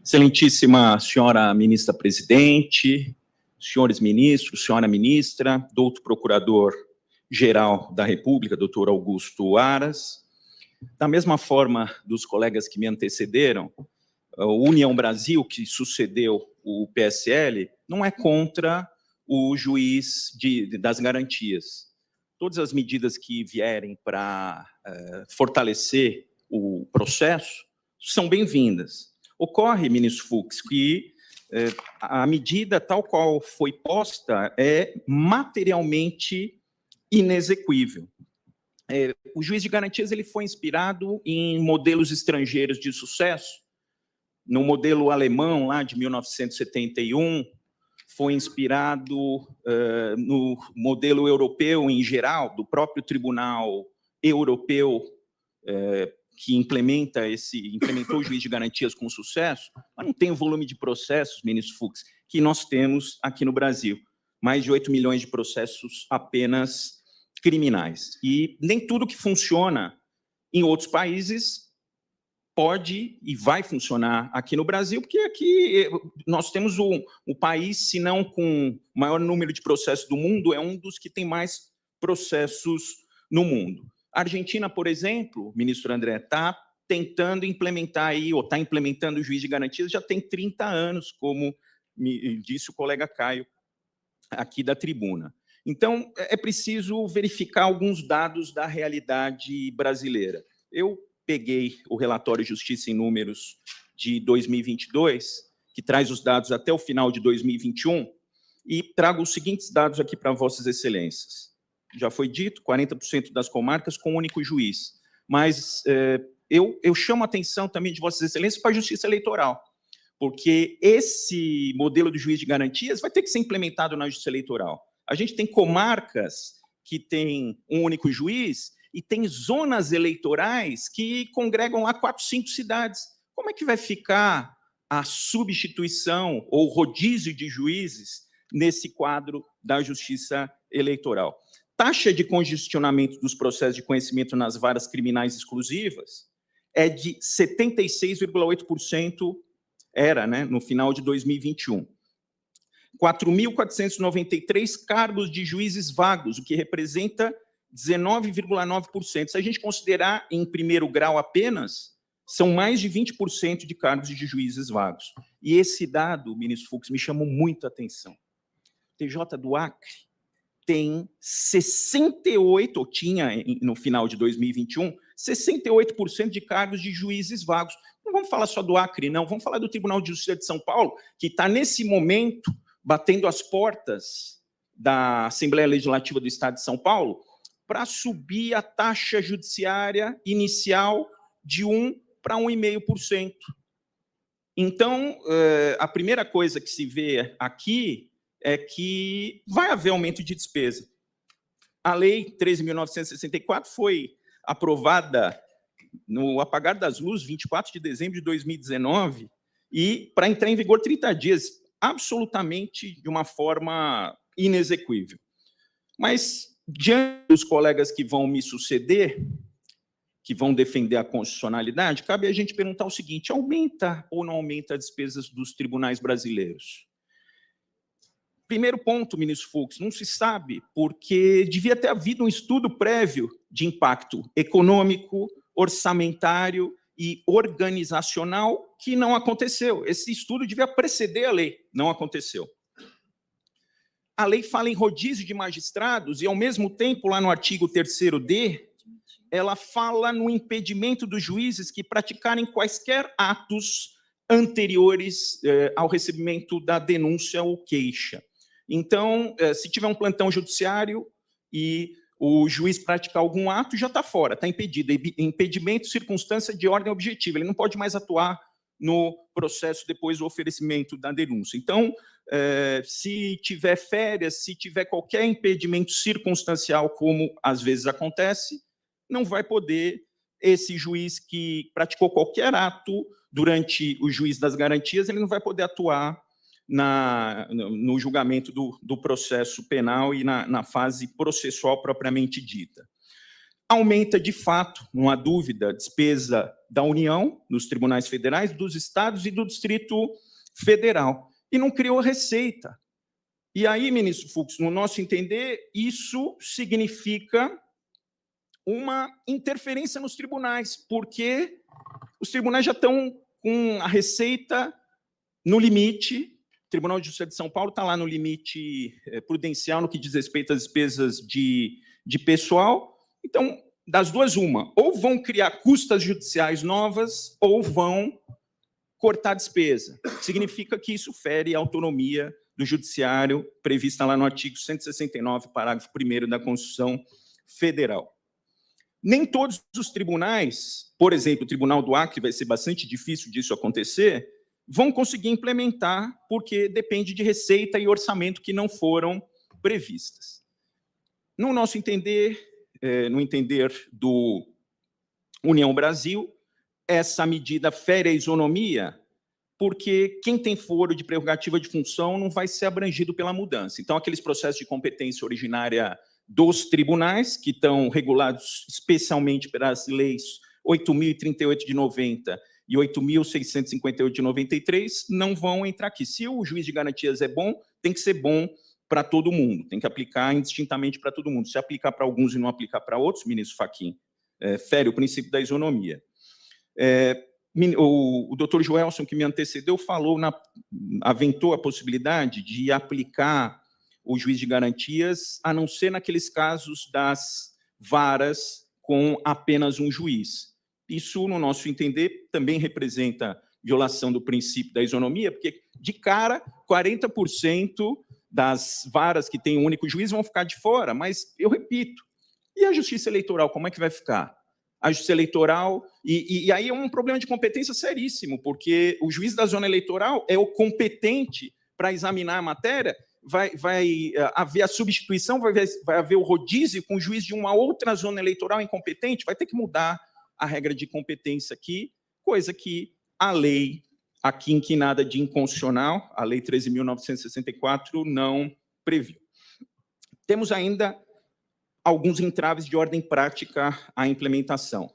Excelentíssima senhora ministra-presidente, senhores ministros, senhora ministra, doutor procurador-geral da República, doutor Augusto Aras, da mesma forma dos colegas que me antecederam, a União Brasil, que sucedeu o PSL, não é contra o juiz das garantias. Todas as medidas que vierem para fortalecer o processo são bem-vindas. Ocorre, ministro Fux, que a medida tal qual foi posta é materialmente inexequível. O juiz de garantias ele foi inspirado em modelos estrangeiros de sucesso, no modelo alemão, lá de 1971, foi inspirado no modelo europeu em geral, do próprio Tribunal Europeu, que implementou o juiz de garantias com sucesso, mas não tem o volume de processos, ministro Fux, que nós temos aqui no Brasil. Mais de 8 milhões de processos apenas criminais. E nem tudo que funciona em outros países pode e vai funcionar aqui no Brasil, porque aqui nós temos o país, se não com o maior número de processos do mundo, é um dos que tem mais processos no mundo. A Argentina, por exemplo, ministro André, está tentando implementar aí, ou está implementando o juiz de garantias já tem 30 anos, como me disse o colega Caio aqui da tribuna. Então, é preciso verificar alguns dados da realidade brasileira. Eu peguei o relatório Justiça em Números de 2022, que traz os dados até o final de 2021, e trago os seguintes dados aqui para Vossas Excelências. Já foi dito, 40% das comarcas com um único juiz. Mas eu chamo a atenção também de Vossas Excelências para a Justiça Eleitoral, porque esse modelo de juiz de garantias vai ter que ser implementado na Justiça Eleitoral. A gente tem comarcas que têm um único juiz e tem zonas eleitorais que congregam lá 4, 5 cidades. Como é que vai ficar a substituição ou rodízio de juízes nesse quadro da Justiça Eleitoral? Taxa de congestionamento dos processos de conhecimento nas varas criminais exclusivas é de 76,8%, era, né, no final de 2021. 4.493 cargos de juízes vagos, o que representa 19,9%. Se a gente considerar em primeiro grau apenas, são mais de 20% de cargos de juízes vagos. E esse dado, ministro Fux, me chamou muita atenção. TJ do Acre tem 68, ou tinha no final de 2021, 68% de cargos de juízes vagos. Não vamos falar só do Acre, não, vamos falar do Tribunal de Justiça de São Paulo, que está, nesse momento, batendo as portas da Assembleia Legislativa do Estado de São Paulo para subir a taxa judiciária inicial de 1% para 1,5%. Então, a primeira coisa que se vê aqui é que vai haver aumento de despesa. A Lei 13.964 foi aprovada no apagar das luzes, 24 de dezembro de 2019, e para entrar em vigor 30 dias, absolutamente de uma forma inexequível. Mas, diante dos colegas que vão me suceder, que vão defender a constitucionalidade, cabe a gente perguntar o seguinte: aumenta ou não aumenta as despesas dos tribunais brasileiros? Primeiro ponto, ministro Fux, não se sabe, porque devia ter havido um estudo prévio de impacto econômico, orçamentário e organizacional, que não aconteceu. Esse estudo devia preceder a lei, não aconteceu. A lei fala em rodízio de magistrados e, ao mesmo tempo, lá no artigo 3º-D, ela fala no impedimento dos juízes que praticarem quaisquer atos anteriores ao recebimento da denúncia ou queixa. Então, se tiver um plantão judiciário e o juiz praticar algum ato, já está fora, está impedido. Impedimento, circunstância de ordem objetiva. Ele não pode mais atuar no processo depois do oferecimento da denúncia. Então, se tiver férias, se tiver qualquer impedimento circunstancial, como às vezes acontece, não vai poder, esse juiz que praticou qualquer ato durante o juiz das garantias, ele não vai poder atuar no julgamento do processo penal e na fase processual propriamente dita. aumenta, de fato, não há dúvida, a despesa da União, nos tribunais federais, dos estados e do Distrito Federal. E não criou receita. E aí, ministro Fux, no nosso entender, isso significa uma interferência nos tribunais, porque os tribunais já estão com a receita no limite. O Tribunal de Justiça de São Paulo está lá no limite prudencial no que diz respeito às despesas de pessoal. Então, das duas, uma. Ou vão criar custas judiciais novas, ou vão cortar despesa. Significa que isso fere a autonomia do judiciário, prevista lá no artigo 169, parágrafo 1º da Constituição Federal. Nem todos os tribunais, por exemplo, o Tribunal do Acre, vai ser bastante difícil disso acontecer, vão conseguir implementar, porque depende de receita e orçamento que não foram previstas. No nosso entender, no entender do União Brasil, essa medida fere a isonomia, porque quem tem foro de prerrogativa de função não vai ser abrangido pela mudança. Então, aqueles processos de competência originária dos tribunais, que estão regulados especialmente pelas leis 8.038 de 90 e 8.658 de 93, não vão entrar aqui. Se o juiz de garantias é bom, tem que ser bom para todo mundo, tem que aplicar indistintamente para todo mundo. Se aplicar para alguns e não aplicar para outros, ministro Fachin, fere o princípio da isonomia. O doutor Joelson, que me antecedeu, aventou a possibilidade de aplicar o juiz de garantias, a não ser naqueles casos das varas com apenas um juiz. Isso, no nosso entender, também representa violação do princípio da isonomia, porque, de cara, 40% das varas que tem um único juiz vão ficar de fora, mas, eu repito, e a justiça eleitoral, como é que vai ficar? A justiça eleitoral, e aí é um problema de competência seríssimo, porque o juiz da zona eleitoral é o competente para examinar a matéria, vai haver a substituição, vai haver o rodízio com o juiz de uma outra zona eleitoral incompetente, vai ter que mudar a regra de competência aqui, coisa que a lei aqui inquinada de inconstitucional, a Lei 13.964, não previu. Temos ainda alguns entraves de ordem prática à implementação.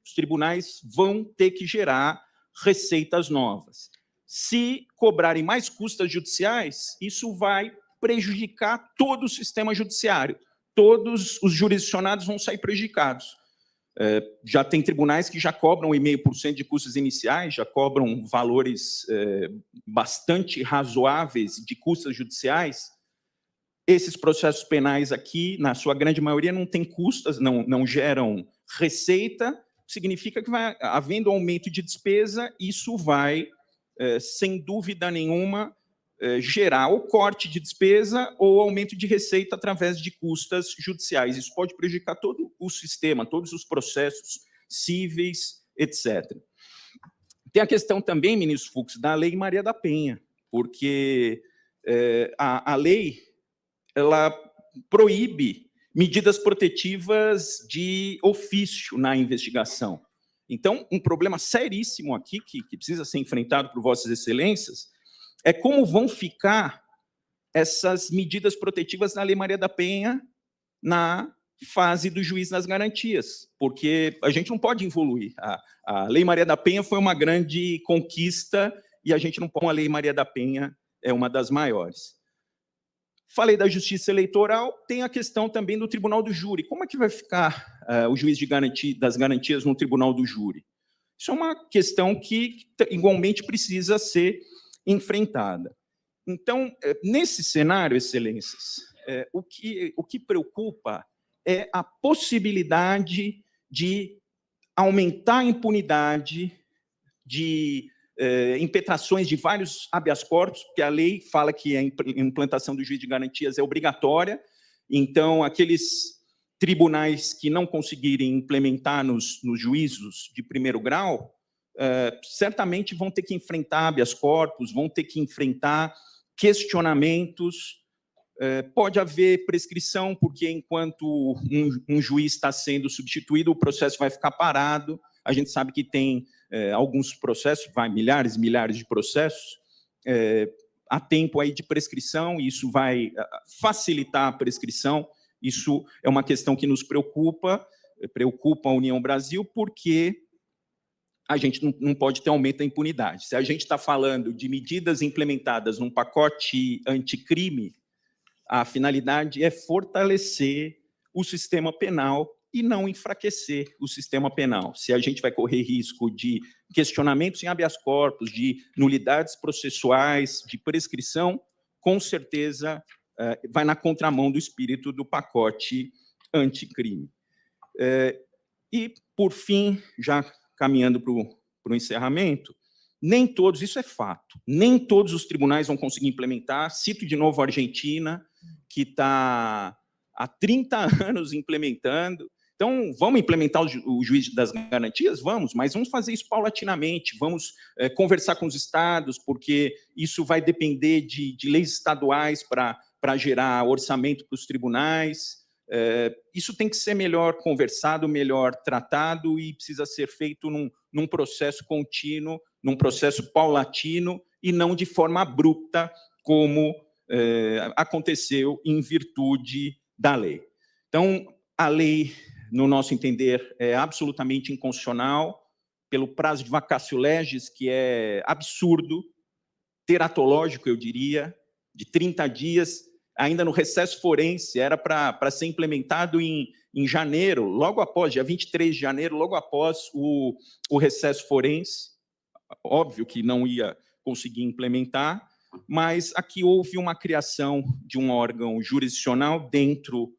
Os tribunais vão ter que gerar receitas novas. Se cobrarem mais custas judiciais, isso vai prejudicar todo o sistema judiciário. Todos os jurisdicionados vão sair prejudicados. Já tem tribunais que já cobram 0,5% de custas iniciais, já cobram valores bastante razoáveis de custas judiciais. Esses processos penais aqui, na sua grande maioria, não têm custas, não geram receita, significa que vai havendo aumento de despesa, isso vai, sem dúvida nenhuma, gerar ou corte de despesa ou aumento de receita através de custas judiciais. Isso pode prejudicar todo o sistema, todos os processos cíveis, etc. Tem a questão também, ministro Fux, da Lei Maria da Penha, porque a lei ela proíbe medidas protetivas de ofício na investigação. Então, um problema seríssimo aqui, que precisa ser enfrentado por Vossas Excelências, é como vão ficar essas medidas protetivas na Lei Maria da Penha na fase do juiz das garantias, porque a gente não pode evoluir. A Lei Maria da Penha foi uma grande conquista e a gente não pode... A Lei Maria da Penha é uma das maiores. Falei da justiça eleitoral, tem a questão também do tribunal do júri. Como é que vai ficar o juiz das garantias no tribunal do júri? Isso é uma questão que igualmente precisa ser enfrentada. Então, nesse cenário, excelências, o que preocupa é a possibilidade de aumentar a impunidade de impetrações de vários habeas corpus, porque a lei fala que a implantação do juiz de garantias é obrigatória, então aqueles tribunais que não conseguirem implementar nos juízos de primeiro grau, certamente vão ter que enfrentar habeas corpus, vão ter que enfrentar questionamentos, pode haver prescrição, porque enquanto um juiz está sendo substituído, o processo vai ficar parado, a gente sabe que tem alguns processos, milhares e milhares de processos, há tempo aí de prescrição, e isso vai facilitar a prescrição, isso é uma questão que nos preocupa, preocupa a União Brasil, porque a gente não pode ter aumento da impunidade. Se a gente está falando de medidas implementadas num pacote anticrime, a finalidade é fortalecer o sistema penal e não enfraquecer o sistema penal. Se a gente vai correr risco de questionamentos em habeas corpus, de nulidades processuais, de prescrição, com certeza vai na contramão do espírito do pacote anticrime. E, por fim, já caminhando para o encerramento, nem todos, isso é fato, nem todos os tribunais vão conseguir implementar. Cito de novo a Argentina, que está há 30 anos implementando. Então, vamos implementar o juiz das garantias? Vamos, mas vamos fazer isso paulatinamente, vamos conversar com os estados, porque isso vai depender de leis estaduais para gerar orçamento para os tribunais. Isso tem que ser melhor conversado, melhor tratado, e precisa ser feito num processo contínuo, num processo paulatino, e não de forma abrupta, como aconteceu em virtude da lei. Então, a lei, no nosso entender, é absolutamente inconstitucional, pelo prazo de vacatio legis, que é absurdo, teratológico, eu diria, de 30 dias, ainda no recesso forense, era para ser implementado em janeiro, logo após, dia 23 de janeiro, logo após o recesso forense. Óbvio que não ia conseguir implementar, mas aqui houve uma criação de um órgão jurisdicional dentro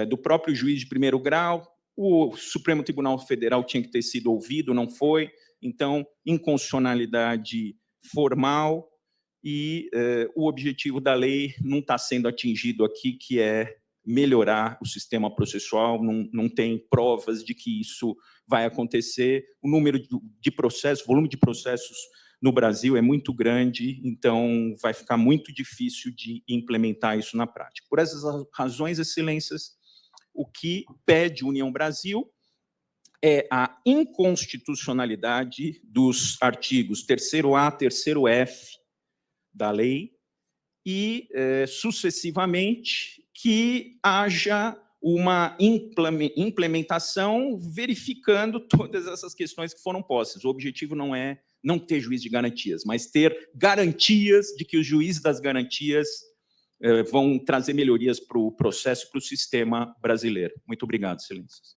do próprio juiz de primeiro grau. O Supremo Tribunal Federal tinha que ter sido ouvido, não foi, então, inconstitucionalidade formal, e o objetivo da lei não está sendo atingido aqui, que é melhorar o sistema processual. Não tem provas de que isso vai acontecer. O número de processos, volume de processos no Brasil é muito grande, então vai ficar muito difícil de implementar isso na prática. Por essas razões, excelências, o que pede União Brasil é a inconstitucionalidade dos artigos 3º-A, 3º-F da lei e, sucessivamente, que haja uma implementação verificando todas essas questões que foram postas. O objetivo não é não ter juiz de garantias, mas ter garantias de que os juízes das garantias vão trazer melhorias para o processo, para o sistema brasileiro. Muito obrigado, excelências.